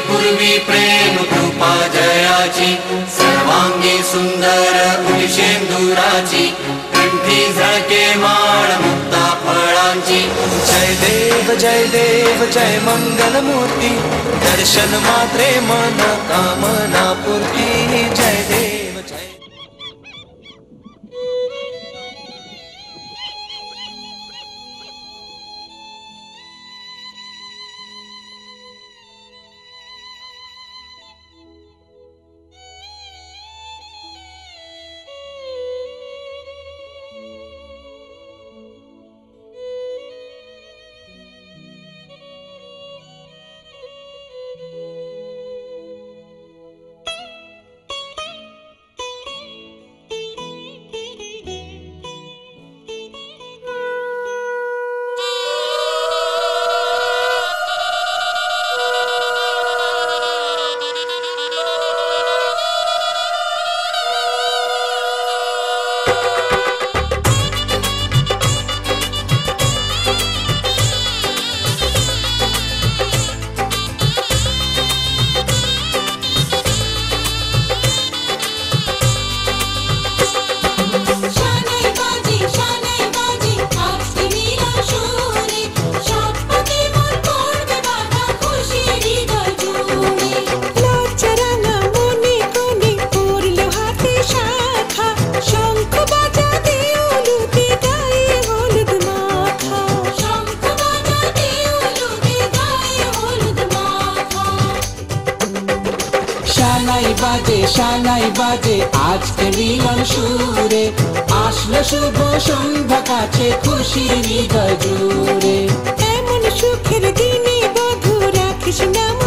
पूर्वी प्रेम कृपा जयाची सर्वांगी सुंदर उदिशेंदुराची कंठी झळके माळ मुक्ता फळांची जय देव जय मंगल मूर्ती दर्शन मात्रे मन कामना पूर्ती जय देव जय শানাই বাজে আজকে মিলন সুরে আসলো শুভ সন্ধ্যা কাছে খুশির হৃদয় জুড়ে এমন সুখের দিনে বধু রাখিস নাম